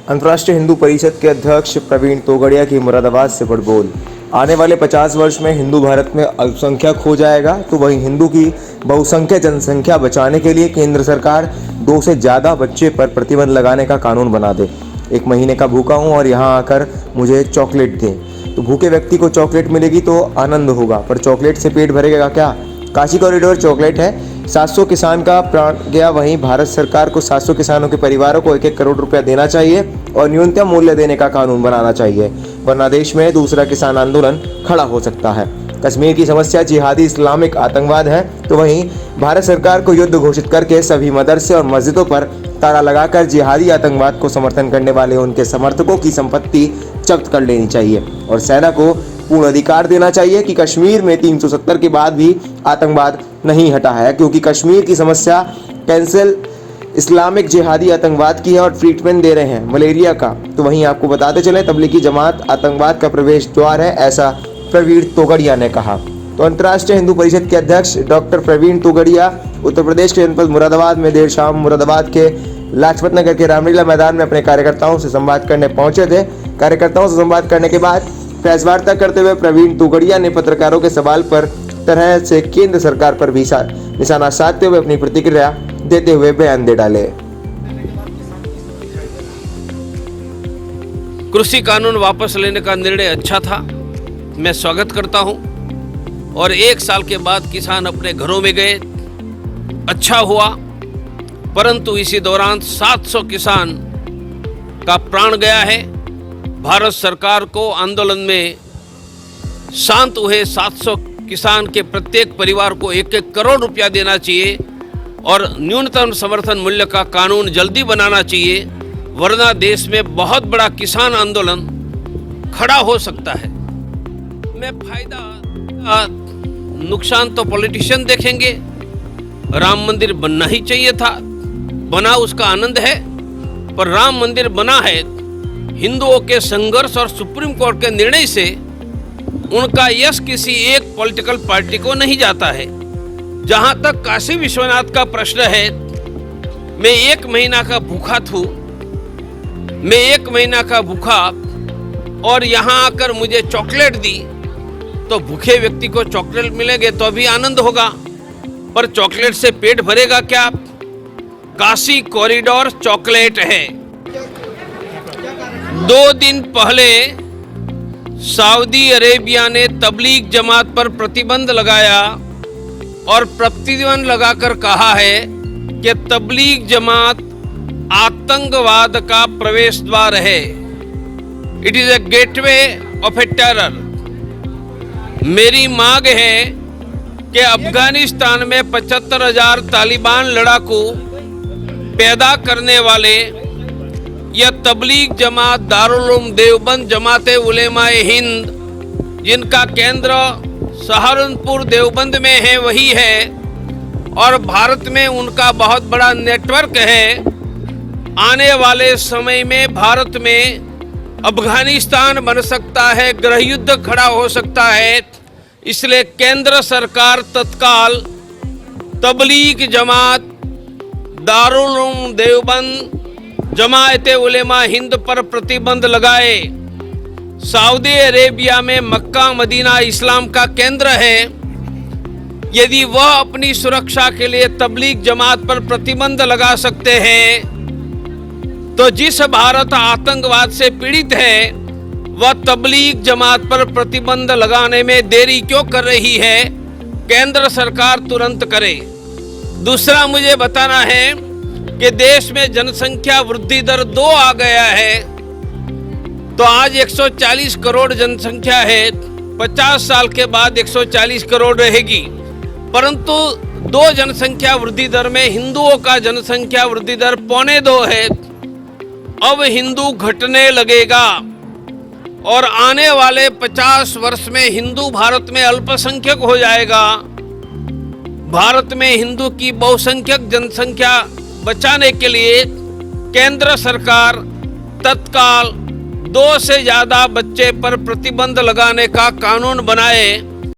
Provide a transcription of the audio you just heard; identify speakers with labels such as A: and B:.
A: अंतर्राष्ट्रीय हिंदू परिषद के अध्यक्ष प्रवीण तोगड़िया की मुरादाबाद से बड़बोल। आने वाले 50 वर्ष में हिंदू भारत में अल्पसंख्यक हो जाएगा, तो वहीं हिंदू की बहुसंख्यक जनसंख्या बचाने के लिए केंद्र सरकार 2 से ज़्यादा बच्चे पर प्रतिबंध लगाने का कानून बना दे। 1 महीने का भूखा हूँ और यहाँ आकर मुझे चॉकलेट दें। तो भूखे व्यक्ति को चॉकलेट मिलेगी तो आनंद होगा, पर चॉकलेट से पेट भरेगा क्या? काशी कॉरिडोर चॉकलेट है। 700 किसान का प्राण गया। वहीं भारत सरकार को 700 किसानों के परिवारों को 1-1 करोड़ रुपया देना चाहिए और न्यूनतम मूल्य देने का कानून बनाना चाहिए, वरना देश में दूसरा किसान आंदोलन खड़ा हो सकता है। कश्मीर की समस्या जिहादी इस्लामिक आतंकवाद है, तो वहीं भारत सरकार को युद्ध घोषित करके सभी मदरसे और मस्जिदों पर ताला लगाकर जिहादी आतंकवाद को समर्थन करने वाले उनके समर्थकों की संपत्ति जब्त कर लेनी चाहिए और सेना को पूर्ण अधिकार देना चाहिए कि कश्मीर में 370 के बाद भी आतंकवाद नहीं हटा है, क्योंकि कश्मीर की समस्या कैंसल इस्लामिक जिहादी आतंकवाद की है और ट्रीटमेंट दे रहे हैं मलेरिया का। तो वहीं आपको बताते चले, तबलीगी जमात आतंकवाद का प्रवेश द्वार है, ऐसा प्रवीण तोगड़िया ने कहा। तो अंतर्राष्ट्रीय हिंदू परिषद के अध्यक्ष डॉक्टर प्रवीण तोगड़िया उत्तर प्रदेश के जनपद मुरादाबाद में देर शाम मुरादाबाद के लाजपत नगर के रामलीला मैदान में अपने कार्यकर्ताओं से संवाद करने पहुंचे थे। कार्यकर्ताओं से संवाद करने के बाद प्रेस वार्ता करते हुए प्रवीण तोगड़िया ने पत्रकारों के सवाल पर तरह से केंद्र सरकार पर भी निशाना साधते हुए अपनी प्रतिक्रिया देते हुए बयान दे डाले।
B: कृषि कानून वापस लेने का निर्णय अच्छा था, मैं स्वागत करता हूं। और 1 साल के बाद किसान अपने घरों में गए, अच्छा हुआ। परंतु इसी दौरान 700 किसान का प्राण गया है। भारत सरकार को आंदोलन में शांत हुए 700 किसान के प्रत्येक परिवार को 1-1 करोड़ रुपया देना चाहिए और न्यूनतम समर्थन मूल्य का कानून जल्दी बनाना चाहिए, वरना देश में बहुत बड़ा किसान आंदोलन खड़ा हो सकता है। में फायदा नुकसान तो पॉलिटिशियन देखेंगे। राम मंदिर बनना ही चाहिए था, बना, उसका आनंद है। पर राम मंदिर बना है हिंदुओं के संघर्ष और सुप्रीम कोर्ट के निर्णय से। उनका यश किसी एक पॉलिटिकल पार्टी को नहीं जाता है। जहां तक काशी विश्वनाथ का प्रश्न है, मैं 1 महीना का भूखा और यहां आकर मुझे चॉकलेट दी, तो भूखे व्यक्ति को चॉकलेट मिलेंगे तो भी आनंद होगा, पर चॉकलेट से पेट भरेगा क्या? काशी कॉरिडोर चॉकलेट है। 2 दिन पहले सऊदी अरेबिया ने तबलीग जमात पर प्रतिबंध लगाया और प्रतिबंध लगाकर कहा है कि तबलीग जमात आतंकवाद का प्रवेश द्वार है। It is a gateway of A terror. मेरी मांग है कि अफगानिस्तान में 75,000 तालिबान लड़ाकू पैदा करने वाले यह तबलीग जमात दारुल उलूम देवबंद जमाते उलेमाए हिंद, जिनका केंद्र सहारनपुर देवबंद में है, वही है और भारत में उनका बहुत बड़ा नेटवर्क है। आने वाले समय में भारत में अफगानिस्तान बन सकता है, गृह युद्ध खड़ा हो सकता है। इसलिए केंद्र सरकार तत्काल तबलीग जमात दारुल उलूम देवबंद जमाते उलेमा हिंद पर प्रतिबंध लगाए। सऊदी अरेबिया में मक्का मदीना इस्लाम का केंद्र है। यदि वह अपनी सुरक्षा के लिए तबलीग जमात पर प्रतिबंध लगा सकते हैं, तो जिस भारत आतंकवाद से पीड़ित है वह तबलीग जमात पर प्रतिबंध लगाने में देरी क्यों कर रही है? केंद्र सरकार तुरंत करे। दूसरा मुझे बताना है कि देश में जनसंख्या वृद्धि दर 2 आ गया है। तो आज 140 करोड़ जनसंख्या है, 50 साल के बाद 140 करोड़ रहेगी। परंतु 2 जनसंख्या वृद्धि दर में हिंदुओं का जनसंख्या वृद्धि दर 1.25 है। अब हिंदू घटने लगेगा और आने वाले 50 वर्ष में हिंदू भारत में अल्पसंख्यक हो जाएगा। भारत में हिंदू की बहुसंख्यक जनसंख्या बचाने के लिए केंद्र सरकार तत्काल 2 से ज्यादा बच्चे पर प्रतिबंध लगाने का कानून बनाए।